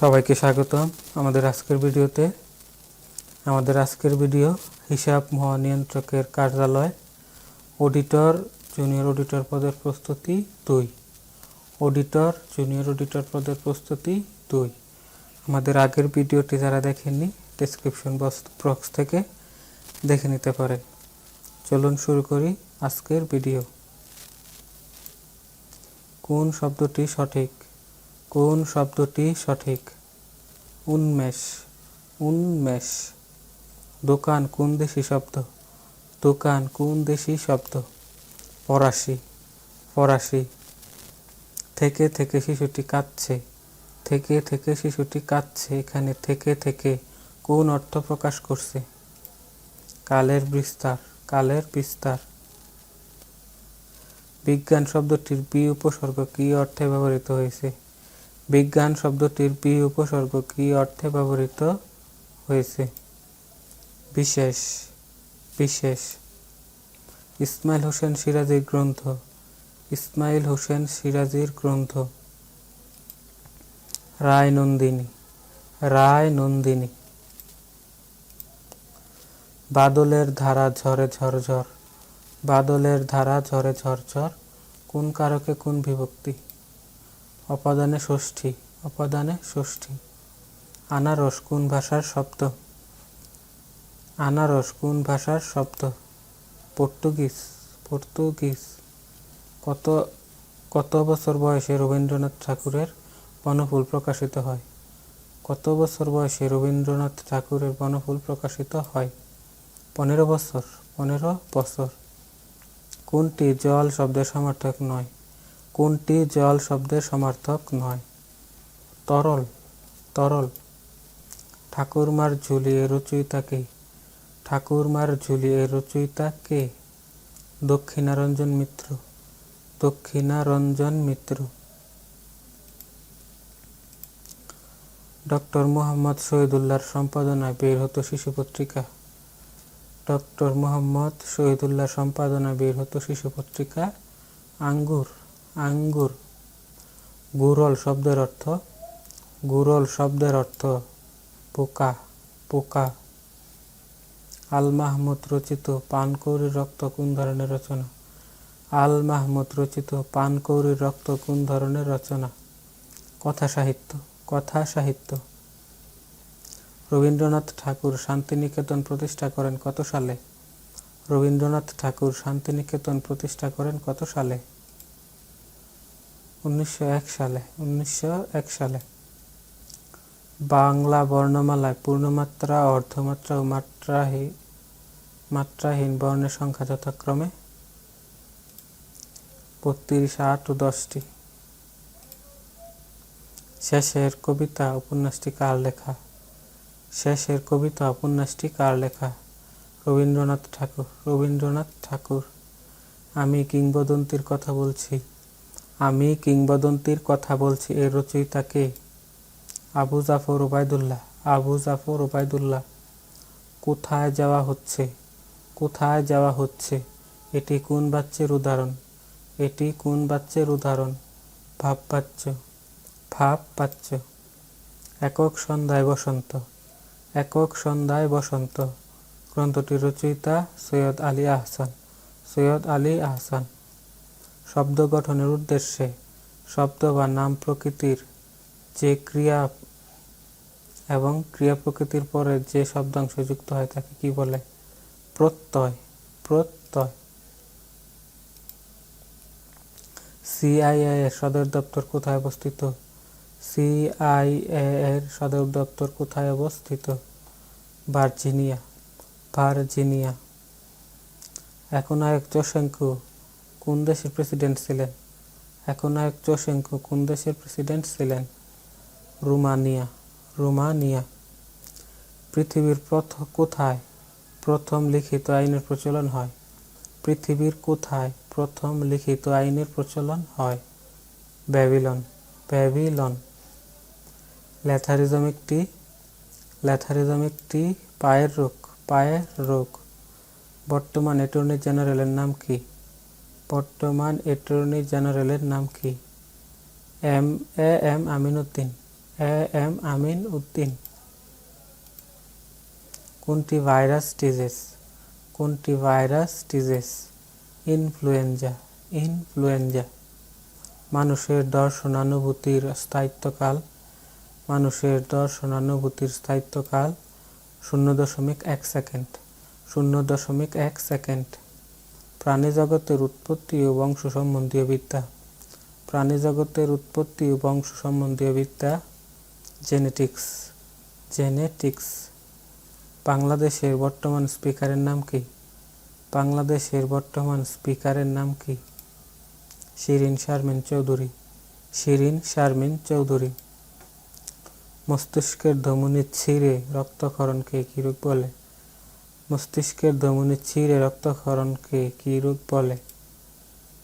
সবাইকে স্বাগতম আমাদের আজকের ভিডিওতে। আমাদের আজকের ভিডিও হিসাব মহানিয়ন্ত্রকের কার্যালয় অডিটর জুনিয়র অডিটর পদের প্রস্তুতি 2। অডিটর জুনিয়র অডিটর পদের প্রস্তুতি 2। আমাদের আগের ভিডিওটি যারা দেখেননি ডেসক্রিপশন বক্স থেকে দেখে নিতে পারেন। চলুন শুরু করি আজকের ভিডিও। কোন শব্দটি সঠিক? কোন শব্দটি সঠিক? উন্মেষ, উন্মেষ। দোকান কোন দেশি শব্দ? দোকান কোন দেশি শব্দ? ফরাসি, ফরাসি। থেকে থেকে শিশুটি কাঁদছে, থেকে থেকে শিশুটি কাঁদছে। এখানে থেকে থেকে কোন অর্থ প্রকাশ করছে? কালের বিস্তার, কালের বিস্তার। বিজ্ঞান শব্দটির বি উপসর্গ কি অর্থে ব্যবহৃত হয়েছে? বিজ্ঞান শব্দটির বি উপসর্গ কি অর্থে ব্যবহৃত হয়েছে? বিশেষ, বিশেষ। ইসমাইল হোসেন সিরাজীর গ্রন্থ, ইসমাইল হোসেন সিরাজীর গ্রন্থ। রায় নন্দিনী, রায় নন্দিনী। বাদলের ধারা ঝরে ঝরঝর, বাদলের ধারা ঝরে ঝরঝর। কোন কারকে কোন বিভক্তি? অপাদানে ষষ্ঠী, অপাদানে ষষ্ঠী। আনারস কোন ভাষার শব্দ? আনারস কোন ভাষার শব্দ? Portuguese, Portuguese. কত কত বছর বয়সে রবীন্দ্রনাথ ঠাকুরের বনফুল প্রকাশিত হয়? কত বছর বয়সে রবীন্দ্রনাথ ঠাকুরের বনফুল প্রকাশিত হয়? 15 বছর, 15 বছর। কোনটি জল শব্দের সমার্থক নয়? কোনটি জল শব্দের সমার্থক নয়? তরল, তরল। ঠাকুরমার ঝুলি এর রচয়িতা কে? ঠাকুরমার ঝুলি এর রচয়িতা কে? দক্ষিণারঞ্জন মিত্র, দক্ষিণারঞ্জন মিত্র। ডক্টর মোহাম্মদ শহীদুল্লাহর সম্পাদনায় বের হতো শিশু পত্রিকা। ডক্টর মোহাম্মদ শহীদুল্লাহর সম্পাদনায় বের হতো শিশু পত্রিকা আঙ্গুর, আঙ্গুর। গুরল শব্দের অর্থ? গুরল শব্দের অর্থ পোকা, পোকা। আল মাহমুদ রচিত পানকৌড়ির রক্ত কোন ধরনের রচনা? আল মাহমুদ রচিত পানকৌড়ির রক্ত কোন ধরনের রচনা? কথা সাহিত্য, কথা সাহিত্য। রবীন্দ্রনাথ ঠাকুর শান্তিনিকেতন প্রতিষ্ঠা করেন কত সালে? রবীন্দ্রনাথ ঠাকুর শান্তিনিকেতন প্রতিষ্ঠা করেন কত সালে? 1901 সালে, 1901 সালে। বাংলা বর্ণমালায় পূর্ণমাত্রা, অর্ধমাত্রা ও মাত্রাহীন বর্ণের সংখ্যা যথাক্রমে 32, 8 ও 10টি। শেষের কবিতা উপন্যাসটি কার লেখা? শেষের কবিতা উপন্যাসটি কার লেখা? রবীন্দ্রনাথ ঠাকুর, রবীন্দ্রনাথ ঠাকুর। আমি কিংবদন্তির কথা বলছি, আমি কিংবদন্তির কথা বলছি এর রচয়িতা কে? আবু জাফর ওবায়দুল্লাহ, আবু জাফর ওবায়দুল্লাহ। কোথায় যাওয়া হচ্ছে? কোথায় যাওয়া হচ্ছে? এটি কোন বাচ্যের উদাহরণ? এটি কোন বাচ্যের উদাহরণ? ভাব বাচ্য, ভাব বাচ্য। একক সন্ধ্যায় বসন্ত, একক সন্ধ্যায় বসন্ত। গ্রন্থটির রচয়িতা সৈয়দ আলী আহসান, সৈয়দ আলী আহসান। শব্দ গঠনের উদ্দেশ্যে শব্দ বা নাম প্রকৃতির যে ক্রিয়া এবং ক্রিয়া প্রকৃতির পরে যে শব্দাংশ যুক্ত হয় তাকে কি বলে? প্রত্যয়, প্রত্যয়। সিআইএ এর সদর দপ্তর কোথায় অবস্থিত? সিআইএ এর সদর দপ্তর কোথায় অবস্থিত? Virginia, Virginia. একনায়ক চৌশঙ্কু কোন দেশের প্রেসিডেন্ট ছিলেন? একনায়ক চৌশঙ্কু কোন দেশের প্রেসিডেন্ট ছিলেন? Romania, Romania. পৃথিবীর কোথায় প্রথম লিখিত আইনের প্রচলন হয়? পৃথিবীর কোথায় প্রথম লিখিত আইনের প্রচলন হয়? Babylon, Babylon. ল্যাথারিজম একটি, ল্যাথারিজম একটি পায়ের রোগ, পায়ের রোগ। বর্তমান অ্যাটর্নি জেনারেলের নাম কি? বর্তমান অ্যাটর্নি জেনারেলের নাম কি? M Amin Uddin, M Amin Uddin. কোনটি ভাইরাস ডিজিজ? কোনটি ভাইরাস ডিজিজ? ইনফ্লুয়েঞ্জা। ইনফ্লুয়েঞ্জা। মানুষের দর্শনানুভূতির স্থায়িত্বকাল। মানুষের দর্শনানুভূতির স্থায়িত্বকাল 0.1 সেকেন্ড। 0.1 সেকেন্ড। প্রাণীজগতের উৎপত্তি ও বংশ সম্বন্ধীয় বিদ্যা। প্রাণীজগতের উৎপত্তি ও বংশ সম্বন্ধীয় বিদ্যা জেনেটিক্স। জেনেটিক্স। বাংলাদেশের বর্তমান স্পিকারের নাম কি? বাংলাদেশের বর্তমান স্পিকারের নাম কি? শিরিন শারমিন চৌধুরী। শিরিন শারমিন চৌধুরী। মস্তিষ্কের ধমনী ছিঁড়ে রক্তক্ষরণকে কী রোগ বলে? মস্তিষ্কের ধমনী ছিঁড়ে রক্তক্ষরণকে কী রোগ বলে?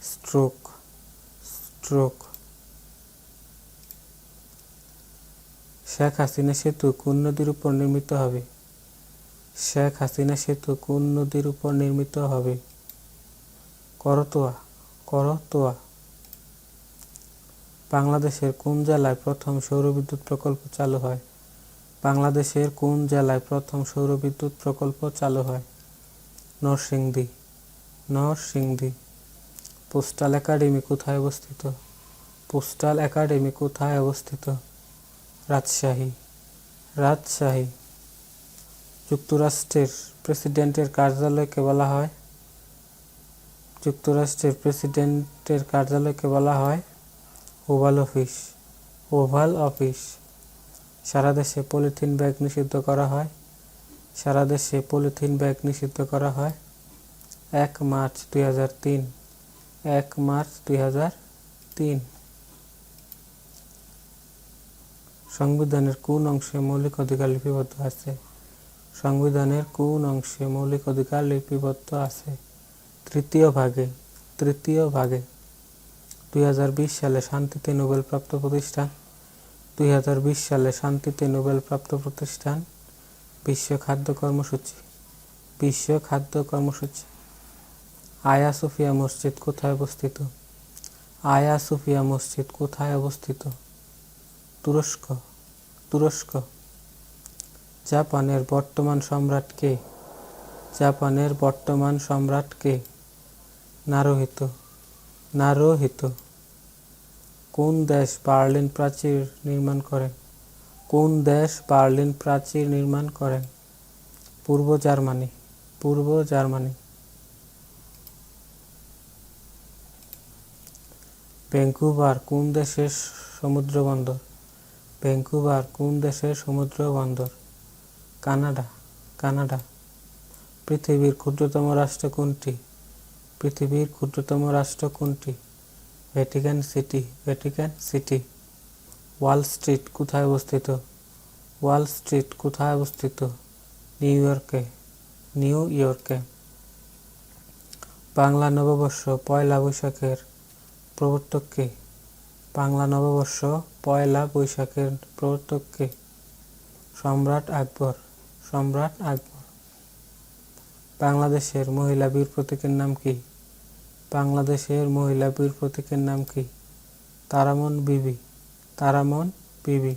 স্ট্রোক। স্ট্রোক। শেখ হাসিনা সেতু কোন নদীর উপর নির্মিত হবে? শেখ হাসিনা সেতু কোন নদীর উপর নির্মিত হবে? করতোয়া। করতোয়া। বাংলাদেশের কোন জেলায় প্রথম সৌরবিদ্যুৎ প্রকল্প চালু হয়? বাংলাদেশের কোন জেলায় প্রথম সৌরবিদ্যুৎ প্রকল্প চালু হয়? নরসিংদী। নরসিংদী। পোস্টাল একাডেমি কোথায় অবস্থিত? পোস্টাল একাডেমি কোথায় অবস্থিত? রাজশাহী। রাজশাহী। যুক্তরাষ্ট্রের প্রেসিডেন্টের কার্যালয়কে বলা হয়? যুক্তরাষ্ট্রের প্রেসিডেন্টের কার্যালয়কে বলা হয় ওভাল অফিস। Oval office. সারা দেশে পলিথিন ব্যাগ নিষিদ্ধ করা হয়? সারা দেশে পলিথিন ব্যাগ নিষিদ্ধ করা হয় 1 মার্চ 2003। 1 মার্চ 2003। সংবিধানের কোন অংশে মৌলিক অধিকার লিপিবদ্ধ আছে? সংবিধানের কোন অংশে মৌলিক অধিকার লিপিবদ্ধ আছে? তৃতীয় ভাগে। তৃতীয় ভাগে। 2020 সালে শান্তিতে নোবেলপ্রাপ্ত প্রতিষ্ঠান। 2020 সালে শান্তিতে নোবেলপ্রাপ্ত প্রতিষ্ঠান বিশ্ব খাদ্য কর্মসূচি। বিশ্ব খাদ্য কর্মসূচি। আয়া সোফিয়া মসজিদ কোথায় অবস্থিত? আয়া সোফিয়া মসজিদ কোথায় অবস্থিত? তুরস্ক। তুরস্ক। জাপানের বর্তমান সম্রাট কে? জাপানের বর্তমান সম্রাট কে? নারুহিতো। নারুহিতো। কোন দেশ বার্লিন প্রাচীর নির্মাণ করেন? কোন দেশ বার্লিন প্রাচীর নির্মাণ করেন? পূর্ব জার্মানি। পূর্ব জার্মানি। ভ্যাঙ্কুভার কোন দেশের সমুদ্র বন্দর? ভ্যাঙ্কুভার কোন দেশের সমুদ্র বন্দর? কানাডা। কানাডা। পৃথিবীর ক্ষুদ্রতম রাষ্ট্র কোনটি? পৃথিবীর ক্ষুদ্রতম রাষ্ট্র কোনটি? Vatican city. Vatican city. Wall Street কোথায় অবস্থিত? ওয়াল স্ট্রিট কোথায় অবস্থিত? নিউ ইয়র্কে। নিউ ইয়র্কে। বাংলা নববর্ষ পয়লা বৈশাখের প্রবর্তক কে? বাংলা নববর্ষ পয়লা বৈশাখের প্রবর্তক কে? সম্রাট আকবর। সম্রাট আকবর। বাংলাদেশের মহিলা বীর প্রতীকের নাম কি? বাংলাদেশের মহিলা বীর প্রতীকের নাম কি? তারামন বিবি। তারামন বিবি।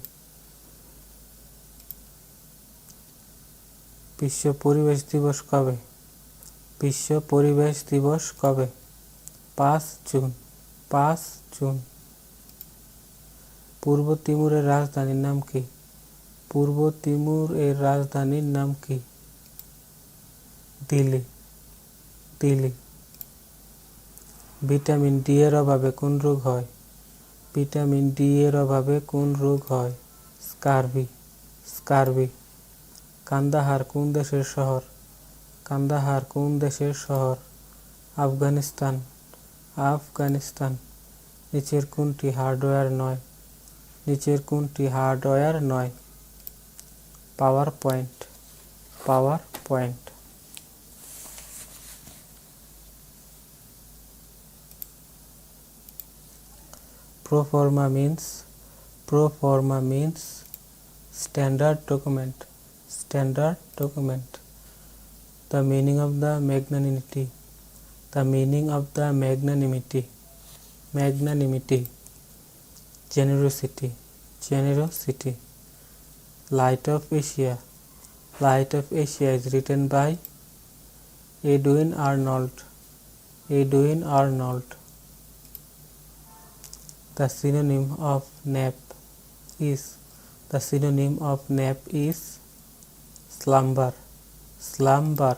বিশ্ব পরিবেশ দিবস কবে? বিশ্ব পরিবেশ দিবস কবে? 5 জুন। 5 জুন। পূর্ব তিমুরের রাজধানীর নাম কি? পূর্ব তিমুর এর রাজধানীর নাম কি? দিল্লি। দিল্লি। ভিটামিন ডি এর অভাবে কোন রোগ হয়? ভিটামিন ডি এর অভাবে কোন রোগ হয়? স্কারবি। স্কারবি। কান্দাহার কোন দেশের শহর? কান্দাহার কোন দেশের শহর? আফগানিস্তান। আফগানিস্তান। নিচের কোনটি হার্ডওয়্যার নয়? নিচের কোনটি হার্ডওয়্যার নয়? Power point. Power point. Proforma means standard document. Standard document. The meaning of the magnanimity. The meaning of the magnanimity. Magnanimity. Generosity. generosity. Light of Asia. Light of Asia is written by Edwin Arnold. Edwin Arnold. The synonym of nap is slumber. Slumber.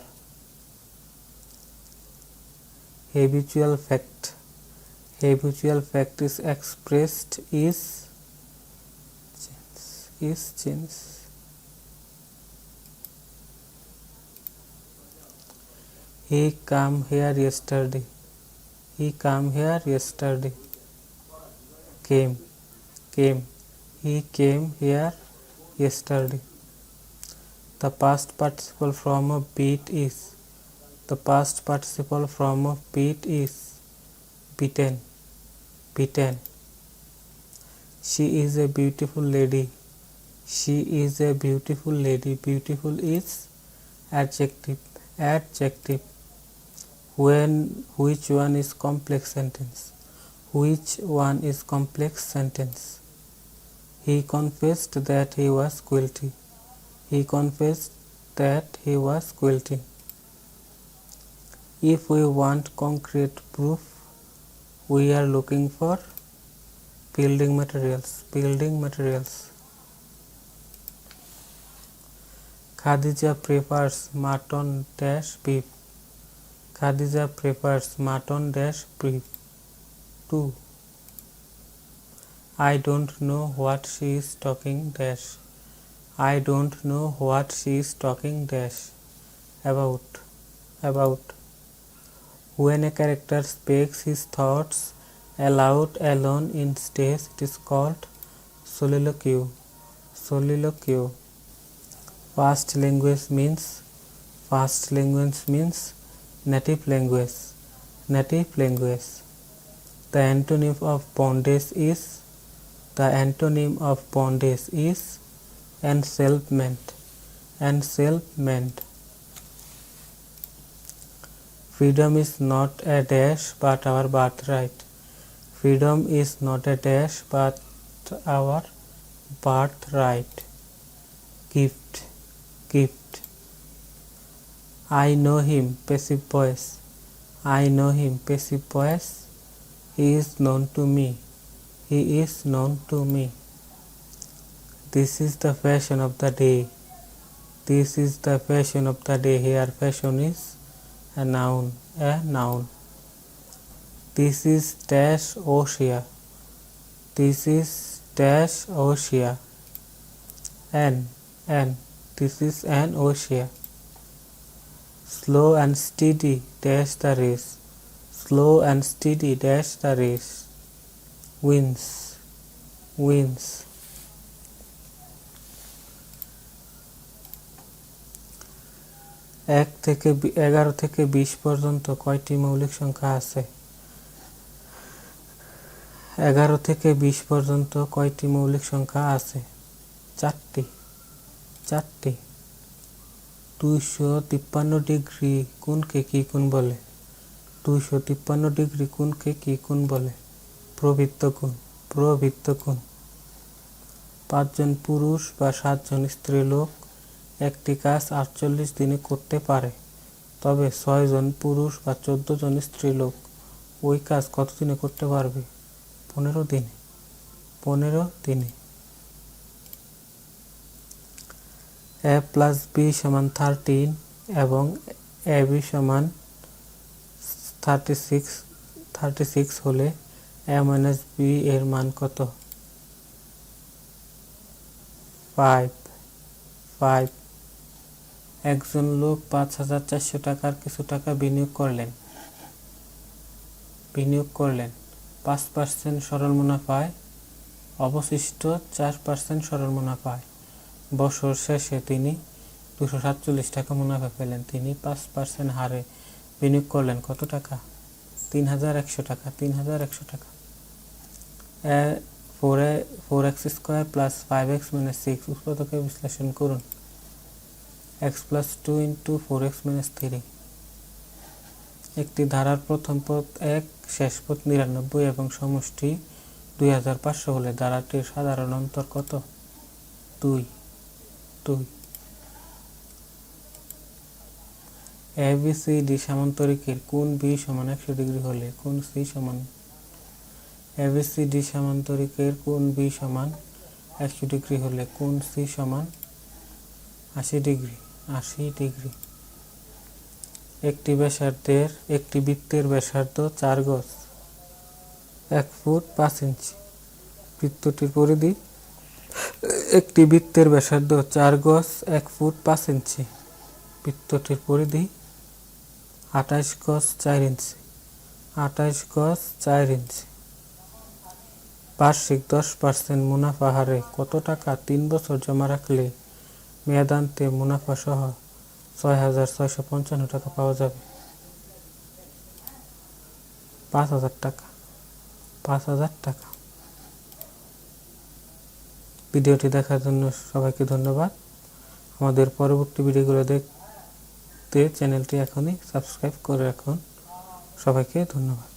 Habitual fact. Habitual fact is expressed is change. He came here yesterday. He came here yesterday. Came. He came here yesterday. The past participle form of beat is. The past participle form of beat is beaten. Beaten. She is a beautiful lady. She is a beautiful lady. Beautiful is adjective. Adjective. Which one is complex sentence? Which one is complex sentence? He confessed that he was guilty. He confessed that he was guilty. If we want concrete proof, we are looking for building materials. Building materials. Khadija prefers mutton dash beef. Khadija prefers mutton dash beef. 2. I don't know what she is talking dash. I don't know what she is talking dash about. When a character speaks his thoughts aloud alone in stage, it is called soliloquy. Soliloquy. First language means native language. Native language. The antonym of bondage is enselfment. Enselfment. Freedom is not a dash but our birthright. Freedom is not a dash but our birthright. Gift. Gift. I know him, passive voice. I know him, passive voice. He is known to me. He is known to me. This is the fashion of the day. This is the fashion of the day. Here fashion is a noun. A noun. This is dash Asia. This is dash Asia. An. This is an Asia. Slow and steady dash the race. Slow and steady dash the race. Wins. Wins. এক থেকে 11 থেকে 20 পর্যন্ত কয়টি মৌলিক সংখ্যা আছে? 11 থেকে 20 পর্যন্ত কয়টি মৌলিক সংখ্যা আছে? 4টি। 4টি। 253 ডিগ্রি কোণকে কি কোণ বলে? 253 ডিগ্রি কোণকে কি কোণ বলে? প্রবৃত্ত কোণ। প্রবৃত্ত কোণ। 5 জন পুরুষ বা 7 জন স্ত্রী লোক একটি কাজ 48 দিনে করতে পারে, তবে 6 জন পুরুষ বা 14 জন স্ত্রী লোক ওই কাজ কত দিনে করতে পারবে? 15 দিনে। 15 দিনে। a plus b সমান 13 এবং ab সমান 36 হলে a minus b এর মান কত? 5 একজন লোক 5400 টাকার কিছু টাকা বিনিয়োগ করলেন 5% সরল মুনাফায়, অবশিষ্ট 4% সরল মুনাফায়। বছর শেষে তিনি 247 টাকা মুনাফা পেলেন। তিনি 5% হারে বিনিয়োগ করলেন কত টাকা? 3100 টাকা। 3100 টাকা। 4x square plus 5x minus 6 উৎপাদকে বিশ্লেষণ করুন। x plus 2 into 4x minus 3। একটি ধারার প্রথম পদ 1, শেষ পদ 99 এবং সমষ্টি 2500 হলে ধারাটির সাধারণ অন্তর কত? 2। ABCD সামান্তরিকের কোণ B সমান 100 ডিগ্রি হলে কোণ C সমান ABCD সামান্তরিকের কোণ B সমান 100 ডিগ্রি হলে কোণ C সমান 80 ডিগ্রি। একটি বৃত্তের ব্যাসার্ধ 4 গজ 1 ফুট 5 ইঞ্চি। বৃত্তটির পরিধি একটি বৃত্তের ব্যাসার্ধ 4 গজ 1 ফুট 5 ইঞ্চি। বৃত্তটির পরিধি 28 গজ 4 ইঞ্চি। বার্ষিক 10% মুনাফা হারে কত টাকা 3 বছর জমা রাখলে মেয়াদান্তে মুনাফা সহ 6,655 টাকা পাওয়া যাবে? 5,000 টাকা। ভিডিওটি দেখার জন্য সবাইকে ধন্যবাদ। আমাদের পরবর্তী ভিডিওগুলো দেখতে চ্যানেলটি এখনই সাবস্ক্রাইব করে রাখুন। সবাইকে ধন্যবাদ।